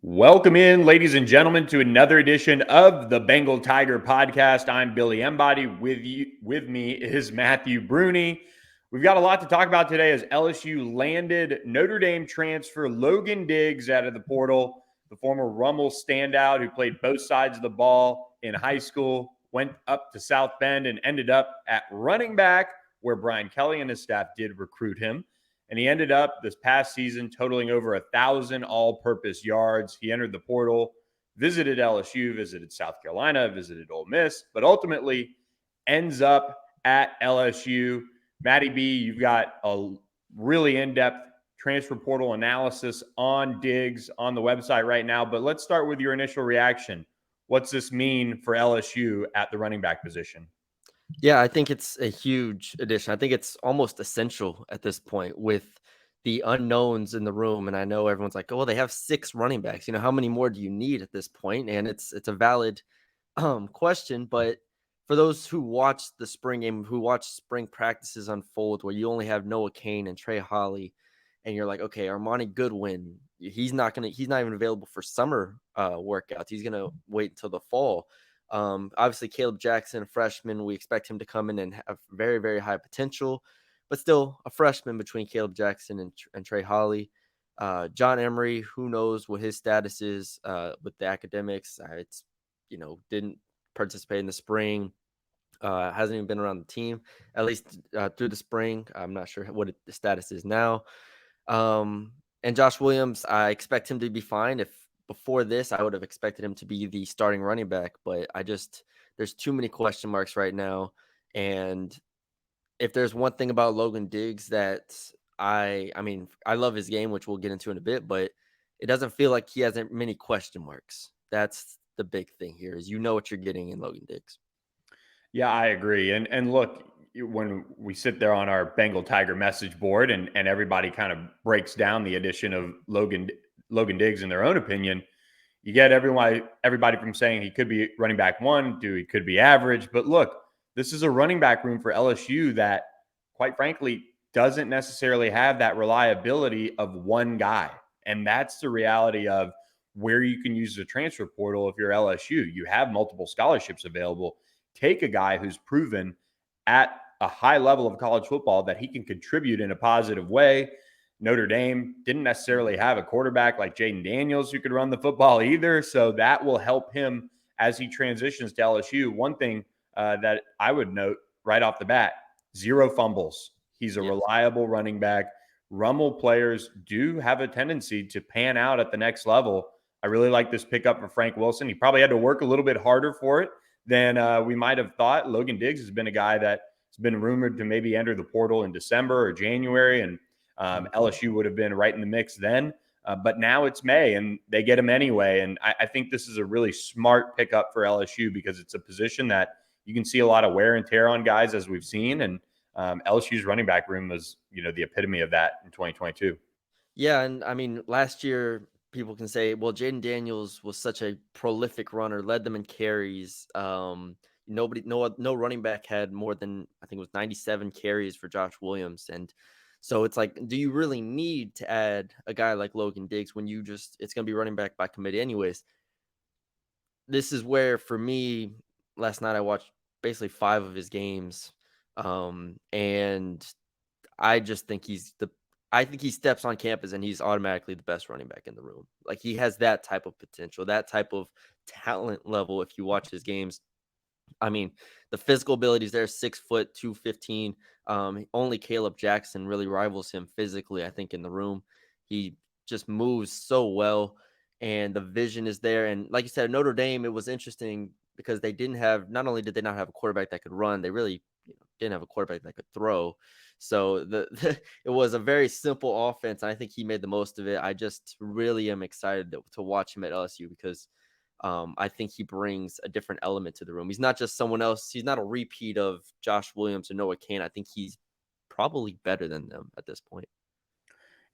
Welcome in, ladies and gentlemen, to another edition of the Bengal Tiger podcast. I'm Billy Embody. With me is Matthew Brune. We've got a lot to talk about today as LSU landed Notre Dame transfer Logan Diggs out of the portal, the former Rummel standout who played both sides of the ball in high school, went up to South Bend and ended up at running back, where Brian Kelly and his staff did recruit him. And he ended up this past season totaling over 1,000 all-purpose yards. He entered the portal, visited LSU, visited South Carolina, visited Ole Miss, but ultimately ends up at LSU. Matty B, you've got a really in-depth transfer portal analysis on Diggs on the website right now. But let's start with your initial reaction. What's this mean for LSU at the running back position? Yeah, I think it's a huge addition. I think it's almost essential at this point with the unknowns in the room. And I know everyone's like, "Oh, well, they have 6 running backs. How many more do you need at this point?" And it's a valid question. But for those who watch the spring game, who watch spring practices unfold, where you only have Noah Kane and Trey Holly, and you're like, okay, Armani Goodwin, he's not even available for summer workouts. He's gonna wait until the fall. Obviously, Caleb Jackson, a freshman, we expect him to come in and have very, very high potential, but still a freshman between Caleb Jackson and Trey Holly. John Emery, who knows what his status is with the academics. Didn't participate in the spring. Hasn't even been around the team, at least through the spring. I'm not sure what the status is now. And Josh Williams, I expect him to be fine. If before this, I would have expected him to be the starting running back, but there's too many question marks right now. And if there's one thing about Logan Diggs that I love his game, which we'll get into in a bit, but it doesn't feel like he has many question marks. That's the big thing here is what you're getting in Logan Diggs. Yeah, I agree. And look, when we sit there on our Bengal Tiger message board and everybody kind of breaks down the addition of Logan Diggs in their own opinion, you get everybody from saying he could be running back one to he could be average. But look, this is a running back room for LSU that, quite frankly, doesn't necessarily have that reliability of one guy. And that's the reality of where you can use the transfer portal if you're LSU. You have multiple scholarships available. Take a guy who's proven at a high level of college football that he can contribute in a positive way. Notre Dame didn't necessarily have a quarterback like Jaden Daniels who could run the football either. So that will help him as he transitions to LSU. One thing that I would note right off the bat, 0 fumbles. He's a reliable running back. Rummel players do have a tendency to pan out at the next level. I really like this pickup for Frank Wilson. He probably had to work a little bit harder for it than we might have thought. Logan Diggs has been a guy that has been rumored to maybe enter the portal in December or January, and LSU would have been right in the mix then. But now it's May, and they get him anyway. And I think this is a really smart pickup for LSU because it's a position that you can see a lot of wear and tear on guys, as we've seen. And LSU's running back room was, the epitome of that in 2022. Yeah, and I mean, last year people can say, well, Jaden Daniels was such a prolific runner, led them in carries. No running back had more than, I think it was 97 carries for Josh Williams. And so it's like, do you really need to add a guy like Logan Diggs when it's going to be running back by committee anyways? This is where, for me, last night I watched basically 5 of his games. And I just think I think he steps on campus and he's automatically the best running back in the room. Like, he has that type of potential, that type of talent level. If you watch his games, I mean, the physical abilities there, 6 foot, 215. Only Caleb Jackson really rivals him physically, I think, in the room. He just moves so well, and the vision is there. And like you said, Notre Dame, it was interesting because not only did they not have a quarterback that could run, they really didn't have a quarterback that could throw. So it was a very simple offense. And I think he made the most of it. I just really am excited to watch him at LSU because I think he brings a different element to the room. He's not just someone else. He's not a repeat of Josh Williams or Noah Kane. I think he's probably better than them at this point.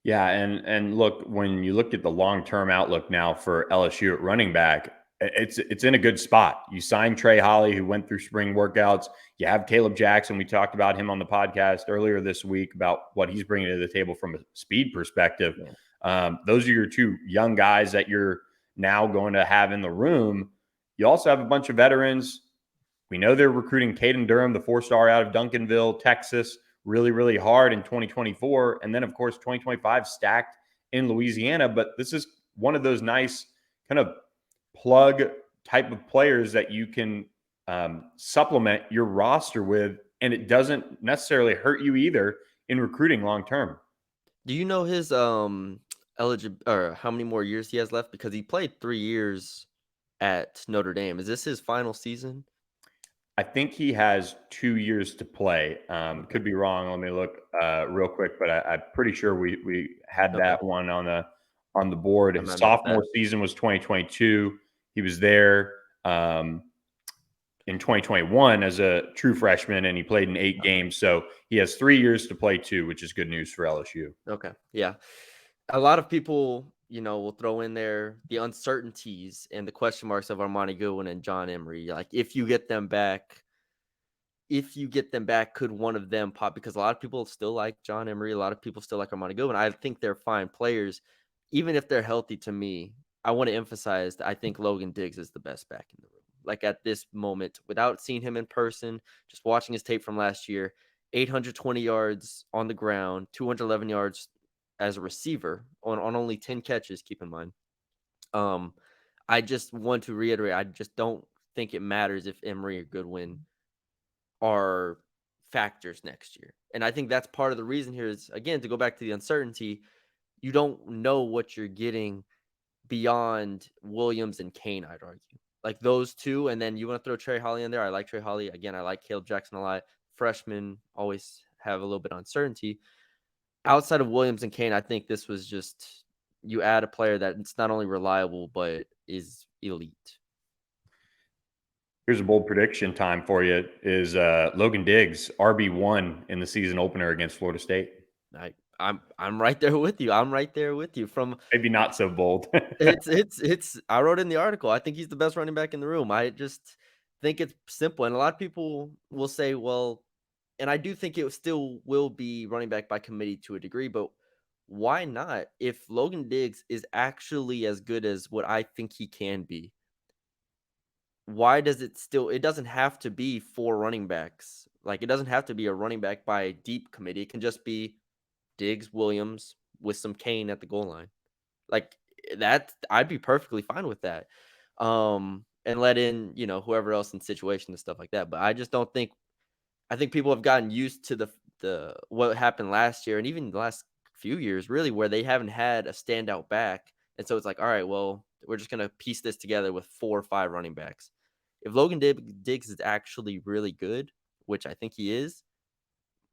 Yeah, and look, when you look at the long-term outlook now for LSU at running back, it's in a good spot. You signed Trey Holly, who went through spring workouts. You have Caleb Jackson. We talked about him on the podcast earlier this week about what he's bringing to the table from a speed perspective. Yeah. Those are your 2 young guys that you're now going to have in the room. You also have a bunch of veterans. We know they're recruiting Caden Durham, the 4-star out of Duncanville, Texas, really, really hard in 2024. And then, of course, 2025 stacked in Louisiana. But this is one of those nice kind of plug type of players that you can supplement your roster with, and it doesn't necessarily hurt you either in recruiting long term. Do you know his eligible or how many more years he has left? Because he played 3 years at Notre Dame. Is this his final season? I think he has 2 years to play. Could be wrong. Let me look real quick, but I'm pretty sure we had that one on the board. His sophomore season was 2022. He was there in 2021 as a true freshman, and he played in 8 games. So he has 3 years to play too, which is good news for LSU. Okay, yeah. A lot of people, will throw in there the uncertainties and the question marks of Armani Goodwin and John Emery. Like, if you get them back, could one of them pop? Because a lot of people still like John Emery. A lot of people still like Armani Goodwin. I think they're fine players. Even if they're healthy, to me, I want to emphasize that I think Logan Diggs is the best back in the room. Like, at this moment, without seeing him in person, just watching his tape from last year, 820 yards on the ground, 211 yards as a receiver on only 10 catches, keep in mind. I just want to reiterate, I just don't think it matters if Emery or Goodwin are factors next year. And I think that's part of the reason here is, again, to go back to the uncertainty, you don't know what you're getting beyond Williams and Kane, I'd argue. Like those two, and then you want to throw Trey Holly in there. I like Trey Holly. Again, I like Caleb Jackson a lot. Freshmen always have a little bit of uncertainty. Outside of Williams and Kane, I think this was just, you add a player that it's not only reliable, but is elite. Here's a bold prediction time for you is Logan Diggs, RB1 in the season opener against Florida State. I'm right there with you. I'm right there with you. From maybe not so bold. it's I wrote in the article, I think he's the best running back in the room. I just think it's simple. And a lot of people will say, well, and I do think it still will be running back by committee to a degree, but why not? If Logan Diggs is actually as good as what I think he can be, why does it doesn't have to be 4 running backs. Like, it doesn't have to be a running back by deep committee. It can just be Diggs, Williams with some Kane at the goal line. Like that, I'd be perfectly fine with that. And let in, whoever else in situation and stuff like that. But I just don't think, I think people have gotten used to the what happened last year and even the last few years, really, where they haven't had a standout back. And so it's like, all right, well, we're just going to piece this together with 4 or 5 running backs. If Logan Diggs is actually really good, which I think he is,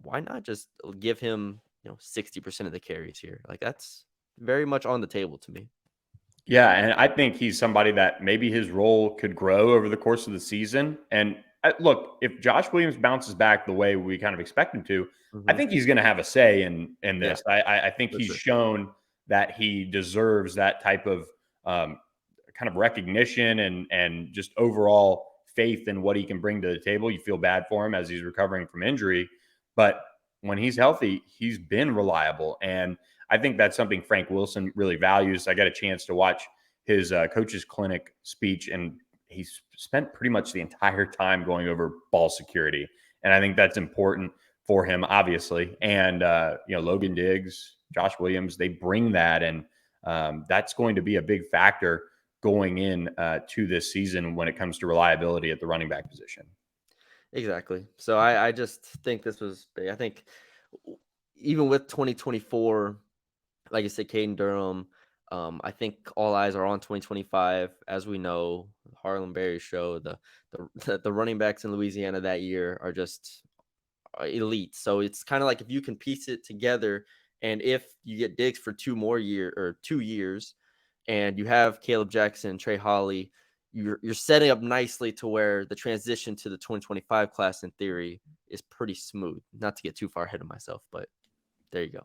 why not just give him, 60% of the carries here? Like, that's very much on the table to me. Yeah, and I think he's somebody that maybe his role could grow over the course of the season. And look, if Josh Williams bounces back the way we kind of expect him to, I think he's going to have a say in this. Yeah, I think he's shown that he deserves that type of kind of recognition and just overall faith in what he can bring to the table. You feel bad for him as he's recovering from injury, but when he's healthy, he's been reliable. And I think that's something Frank Wilson really values. I got a chance to watch his coach's clinic speech, and he's spent pretty much the entire time going over ball security. And I think that's important for him, obviously. And, Logan Diggs, Josh Williams, they bring that. And that's going to be a big factor going in to this season when it comes to reliability at the running back position. Exactly. So I just think this was big. I think even with 2024, like I said, Caden Durham, I think all eyes are on 2025. As we know, Harlan Berry show, the running backs in Louisiana that year are just elite. So it's kind of like, if you can piece it together, and if you get Diggs for 2 years, and you have Caleb Jackson, Trey Holly, you're setting up nicely to where the transition to the 2025 class in theory is pretty smooth. Not to get too far ahead of myself, but there you go.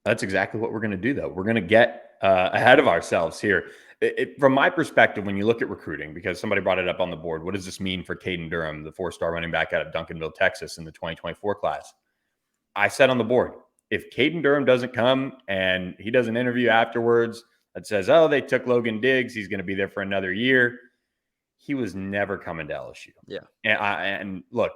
That's exactly what we're going to do, though. We're going to get ahead of ourselves here. From my perspective, when you look at recruiting, because somebody brought it up on the board, what does this mean for Caden Durham, the 4-star running back out of Duncanville, Texas in the 2024 class? I said on the board, if Caden Durham doesn't come and he does an interview afterwards, that says, oh, they took Logan Diggs, he's going to be there for another year. He was never coming to LSU. Yeah. And look,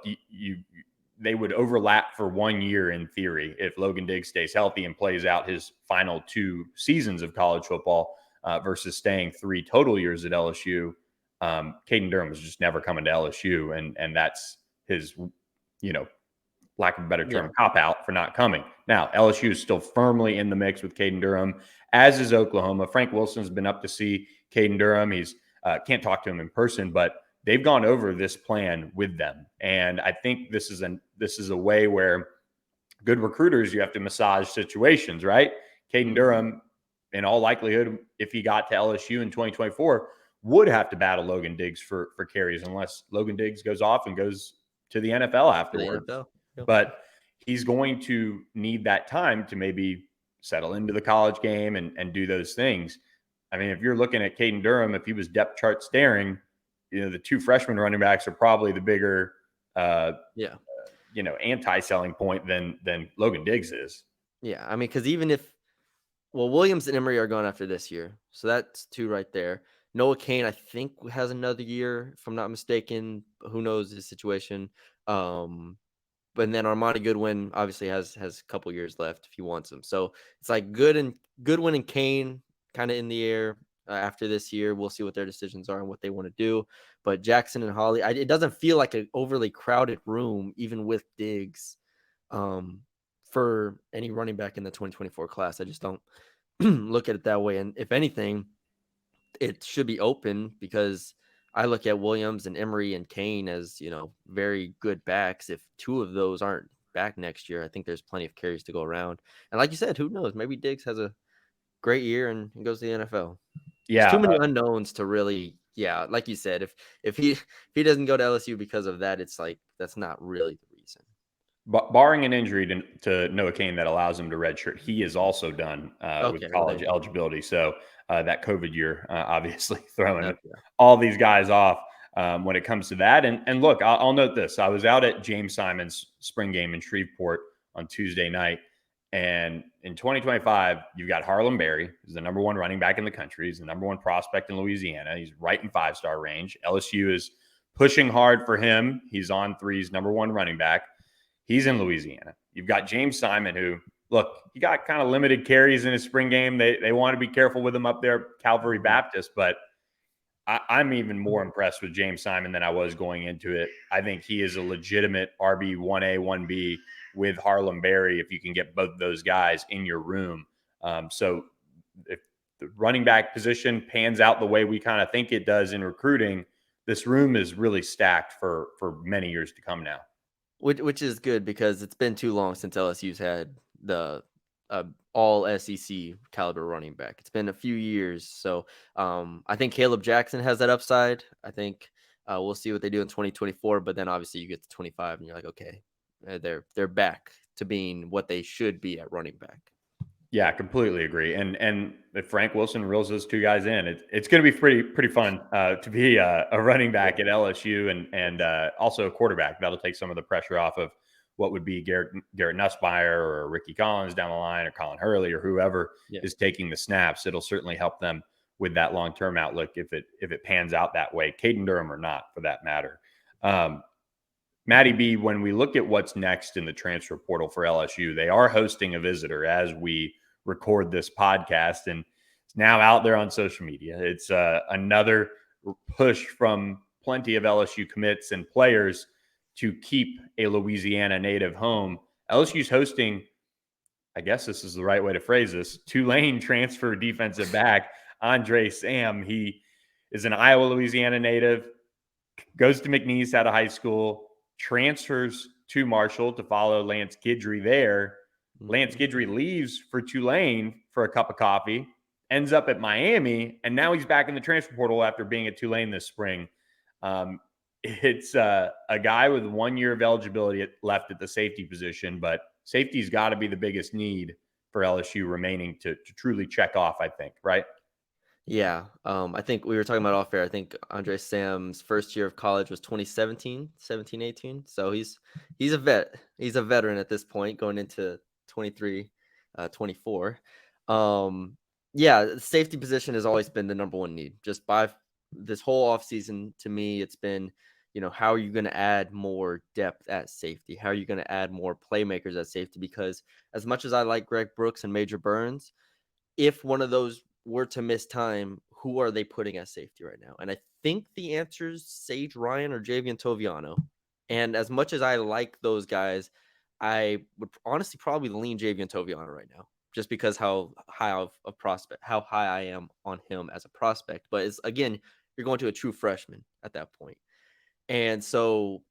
they would overlap for 1 year in theory if Logan Diggs stays healthy and plays out his final 2 seasons of college football versus staying 3 total years at LSU. Caden Durham was just never coming to LSU, and that's his, lack of a better term, cop out for not coming. Now, LSU is still firmly in the mix with Caden Durham, as is Oklahoma. Frank Wilson's been up to see Caden Durham. He's can't talk to him in person, but they've gone over this plan with them. And I think this is a way where good recruiters, you have to massage situations, right? Caden Durham, in all likelihood, if he got to LSU in 2024, would have to battle Logan Diggs for carries unless Logan Diggs goes off and goes to the NFL afterwards. Yep. But he's going to need that time to maybe settle into the college game and do those things. I mean, if you're looking at Caden Durham, if he was depth chart staring, the 2 freshman running backs are probably the bigger, anti-selling point than Logan Diggs is. Yeah, I mean, because even if, Williams and Emory are gone after this year, so that's 2 right there. Noah Cain, I think, has another year, if I'm not mistaken. Who knows his situation? But then Armani Goodwin obviously has a couple years left if he wants him. So it's like Goodwin and Cain kind of in the air after this year. We'll see what their decisions are and what they want to do. But Jackson and Holly, it doesn't feel like an overly crowded room, even with Diggs, for any running back in the 2024 class. I just don't look at it that way. And if anything, it should be open because I look at Williams and Emory and Cain as, very good backs. If 2 of those aren't back next year, I think there's plenty of carries to go around. And like you said, who knows? Maybe Diggs has a great year and goes to the NFL. Yeah. There's too many unknowns to really, like you said, if he doesn't go to LSU because of that, it's like that's not really the reason. Barring an injury to Noah Cain that allows him to redshirt, he is also done with college eligibility. So that COVID year, obviously throwing all these guys off when it comes to that. And look, I'll note this. I was out at James Simon's spring game in Shreveport on Tuesday night. And in 2025, you've got Harlem Berry, who's the number 1 running back in the country. He's the number 1 prospect in Louisiana. He's right in 5-star range. LSU is pushing hard for him. He's On3's number 1 running back. He's in Louisiana. You've got James Simon, who, look, he got kind of limited carries in his spring game. They want to be careful with him up there, Calvary Baptist, but I'm even more impressed with James Simon than I was going into it. I think he is a legitimate RB1A, 1B with Harlem Berry if you can get both of those guys in your room. So if the running back position pans out the way we kind of think it does in recruiting, this room is really stacked for many years to come now. Which is good because it's been too long since LSU's had the all SEC caliber running back. It's been a few years. So I think Caleb Jackson has that upside. I think we'll see what they do in 2024. But then obviously you get to 25 and you're like, okay, they're back to being what they should be at running back. Yeah, completely agree. And if Frank Wilson reels those 2 guys in, it's going to be pretty fun to be a running back at LSU and also a quarterback. That'll take some of the pressure off of what would be Garrett Nussmeier or Ricky Collins down the line or Colin Hurley or whoever is taking the snaps. It'll certainly help them with that long-term outlook if it pans out that way, Caden Durham or not, for that matter. Matty B, when we look at what's next in the transfer portal for LSU, they are hosting a visitor as we record this podcast, and it's now out there on social media. It's another push from plenty of LSU commits and players to keep a Louisiana native home. LSU's hosting, I guess this is the right way to phrase this, Tulane transfer defensive back Andre Sam. He is an Iowa, Louisiana native, goes to McNeese out of high school, transfers to Marshall to follow Lance Guidry there. Lance Guidry leaves for Tulane for a cup of coffee, ends up at Miami, and now he's back in the transfer portal after being at Tulane this spring. It's a guy with 1 year of eligibility left at the safety position, but safety's got to be the biggest need for LSU remaining to truly check off, I think, right? Yeah. I think we were talking about off air. I think Andre Sam's first year of college was 2017, 18. So he's a vet. He's a veteran at this point going into 23, 24. Yeah, the safety position has always been the number one need. Just by this whole offseason, to me, it's been, how are you going to add more depth at safety? How are you going to add more playmakers at safety? Because as much as I like Greg Brooks and Major Burns, if one of those were to miss time, who are they putting at safety right now? And I think the answer is Sage Ryan or Javian Toviano. And as much as I like those guys, I would honestly probably lean Javian Toviano right now, just because how high of a prospect, how high I am on him as a prospect. But it's again, you're going to a true freshman at that point. And so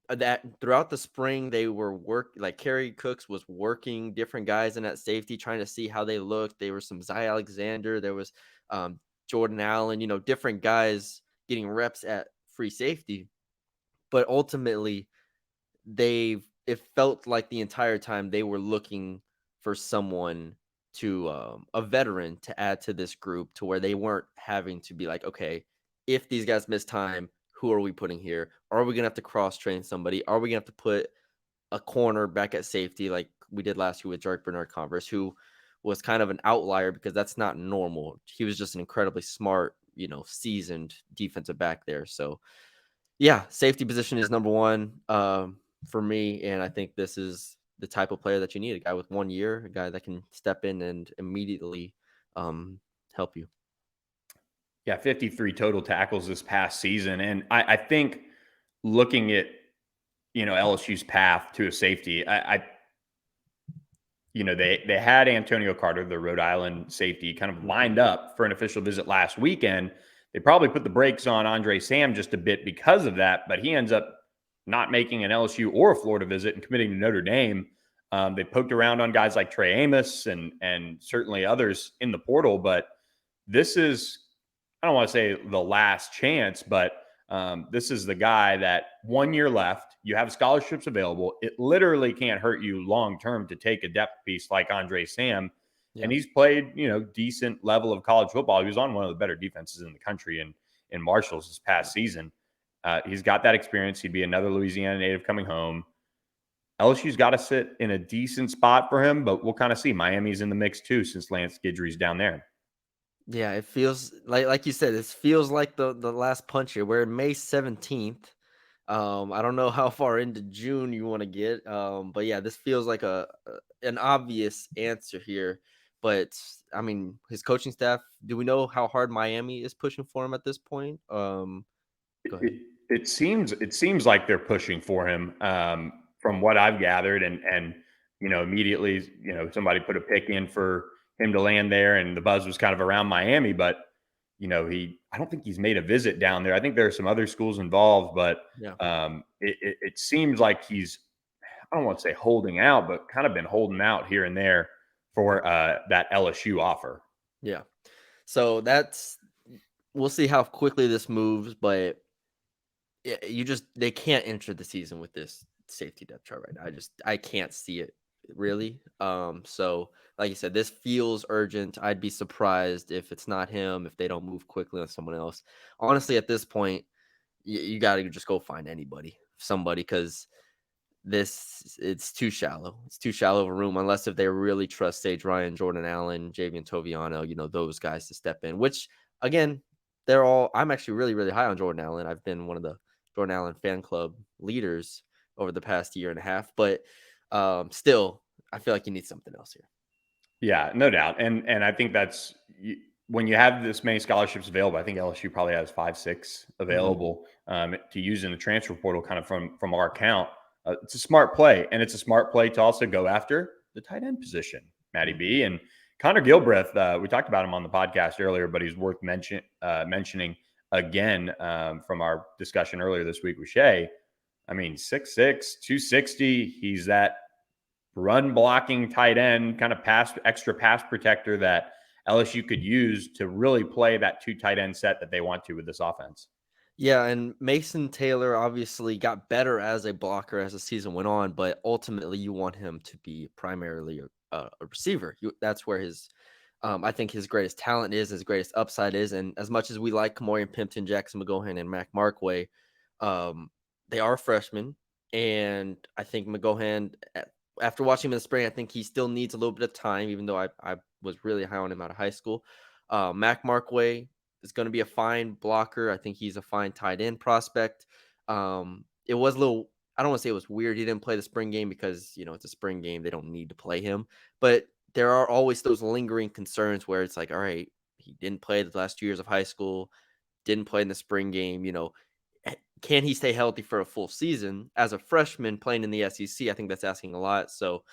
that throughout the spring, they were like Kerry Cooks was working different guys in that safety, trying to see how they looked. There was some Zy Alexander, there was Jordan Allen, different guys getting reps at free safety. But ultimately, it felt like the entire time they were looking for someone to a veteran to add to this group, to where they weren't having to be like, okay, if these guys miss time, who are we putting here? Are we gonna have to cross train somebody? Are we gonna have to put a corner back at safety like we did last year with Jarek Bernard Converse, who was kind of an outlier because that's not normal. He was just an incredibly smart, seasoned defensive back there. So yeah, safety position is number one for me, and I think this is the type of player that you need: a guy with 1 year, a guy that can step in and immediately help you. Yeah, 53 total tackles this past season. And I think looking at, LSU's path to a safety, they had Antonio Carter, the Rhode Island safety, kind of lined up for an official visit last weekend. They probably put the brakes on Andre Sam just a bit because of that, but he ends up not making an LSU or a Florida visit and committing to Notre Dame. They poked around on guys like Trey Amos and certainly others in the portal, but this is, I don't want to say the last chance, but this is the guy that 1 year left. You have scholarships available. It literally can't hurt you long term to take a depth piece like Andre Sam. Yeah. And he's played, decent level of college football. He was on one of the better defenses in the country in Marshall's this past season. He's got that experience. He'd be another Louisiana native coming home. LSU's got to sit in a decent spot for him, but we'll kind of see. Miami's in the mix too, since Lance Guidry's down there. Yeah, it feels like you said, it feels like the last punch here. We're May 17th. I don't know how far into June you want to get. But yeah, this feels like an obvious answer here. But I mean, his coaching staff, do we know how hard Miami is pushing for him at this point? Go ahead. It seems like they're pushing for him, from what I've gathered, and immediately somebody put a pick in for him to land there, and the buzz was kind of around Miami, but I don't think he's made a visit down there. I think there are some other schools involved, but Yeah. it seems like he's, I don't want to say holding out, but kind of been holding out here and there for that LSU offer. Yeah. So we'll see how quickly this moves, but they can't enter the season with this safety depth chart right now. I can't see it really. So like you said, this feels urgent. I'd be surprised if it's not him, if they don't move quickly on someone else. Honestly, at this point, you got to just go find somebody, because it's too shallow. It's too shallow of a room, unless if they really trust Sage Ryan, Jordan Allen, Javian Toviano, those guys to step in, which again, I'm actually really, really high on Jordan Allen. I've been one of the Jordan Allen fan club leaders over the past year and a half, but still, I feel like you need something else here. Yeah, no doubt. And I think when you have this many scholarships available. I think LSU probably has 5, 6 Mhm. available to use in the transfer portal, kind of from our count. It's a smart play, and it's a smart play to also go after the tight end position, Matty Mhm. B and Connor Gilbreth. We talked about him on the podcast earlier, but he's worth mentioning again from our discussion earlier this week with Shay. I mean, 6'6", 260. He's that run blocking tight end, kind of extra pass protector that LSU could use to really play that 2 tight end set that they want to with this offense. Yeah, and Mason Taylor obviously got better as a blocker as the season went on, but ultimately you want him to be primarily a receiver. That's where I think his greatest talent is, his greatest upside is. And as much as we like Kamorian Pimpton, Jackson McGohan, and Mac Markway, um, they are freshmen. And I think McGohan, after watching him in the spring, I think he still needs a little bit of time, even though I was really high on him out of high school. Mac Markway is going to be a fine blocker. I think he's a fine tight end prospect. It was a little, I don't want to say it was weird. He didn't play the spring game because, it's a spring game. They don't need to play him. But there are always those lingering concerns where it's like, all right, he didn't play the last 2 years of high school, didn't play in the spring game. Can he stay healthy for a full season as a freshman playing in the SEC? I think that's asking a lot. So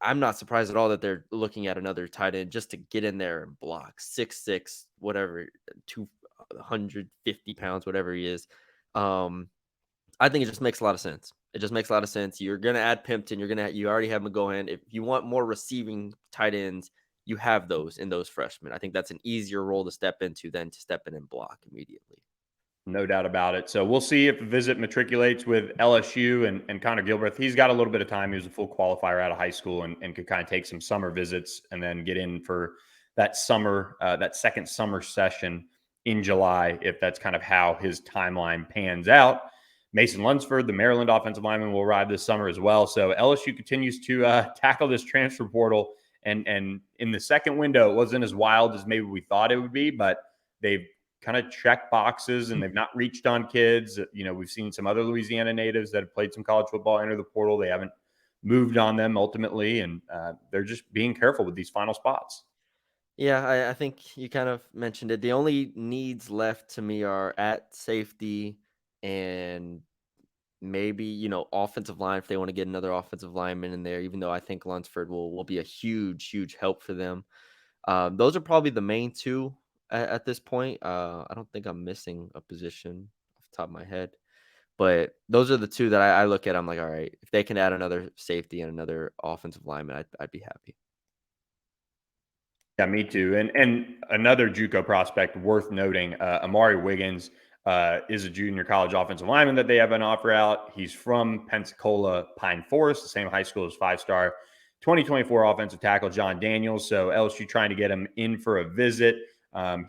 I'm not surprised at all that they're looking at another tight end just to get in there and block 6'6", whatever, 250 pounds, whatever he is. I think it just makes a lot of sense. It just makes a lot of sense. You're gonna add Pimpton. You already have McGohan. If you want more receiving tight ends, you have those in those freshmen. I think that's an easier role to step into than to step in and block immediately. No doubt about it. So we'll see if the visit matriculates with LSU and Connor Gilbreth. He's got a little bit of time. He was a full qualifier out of high school and could kind of take some summer visits and then get in for that summer, that second summer session in July, if that's kind of how his timeline pans out. Mason Lunsford, the Maryland offensive lineman, will arrive this summer as well. So LSU continues to tackle this transfer portal. And in the second window, it wasn't as wild as maybe we thought it would be, but they've kind of check boxes and they've not reached on kids. We've seen some other Louisiana natives that have played some college football enter the portal. They haven't moved on them ultimately, and they're just being careful with these final spots. Yeah, I think you kind of mentioned it. The only needs left to me are at safety and maybe, offensive line if they want to get another offensive lineman in there, even though I think Lunsford will be a huge, huge help for them. Those are probably the main two at this point. I don't think I'm missing a position off the top of my head, but those are the two that I look at. I'm like, all right, if they can add another safety and another offensive lineman, I'd be happy. Yeah, me too. And another JUCO prospect worth noting, Amari Wiggins is a junior college offensive lineman that they have an offer out. He's from Pensacola Pine Forest, the same high school as five-star 2024 offensive tackle John Daniels. So LSU trying to get him in for a visit.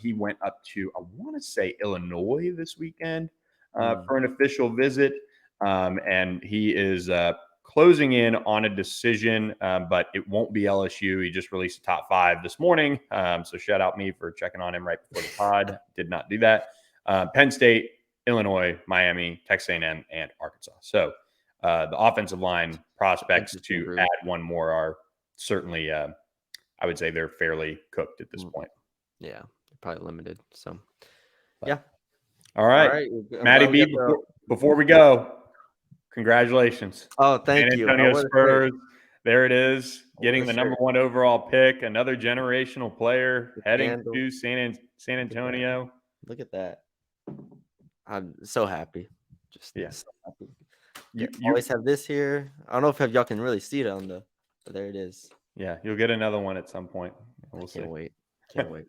He went up to, I want to say, Illinois this weekend for an official visit. And he is closing in on a decision, but it won't be LSU. He just released a top 5 this morning. So shout out me for checking on him right before the pod. Did not do that. Penn State, Illinois, Miami, Texas A&M, and Arkansas. So the offensive line prospects to add one more are certainly, I would say they're fairly cooked at this point. Yeah, probably limited. So, yeah. All right. Maddie B, before we go, congratulations. Oh, thank you. San Antonio Spurs. There it is. Getting the number 1 overall pick. Another generational player heading to San Antonio. Look at that. I'm so happy. Just so happy. You always have this here. I don't know if y'all can really see it but there it is. Yeah, you'll get another one at some point. We'll see. Can't wait.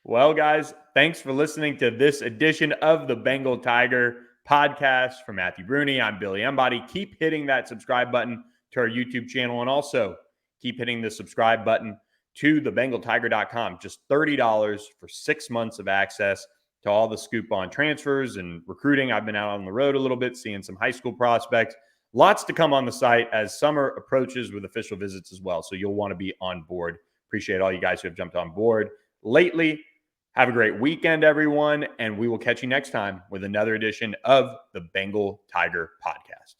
Well, guys, thanks for listening to this edition of the Bengal Tiger podcast. For Matthew Brune, I'm Billy Embody. Keep hitting that subscribe button to our YouTube channel, and also keep hitting the subscribe button to thebengaltiger.com. Just $30 for 6 months of access to all the scoop on transfers and recruiting. I've been out on the road a little bit, seeing some high school prospects. Lots to come on the site as summer approaches with official visits as well. So you'll want to be on board. Appreciate all you guys who have jumped on board lately. Have a great weekend, everyone, and we will catch you next time with another edition of the Bengal Tiger podcast.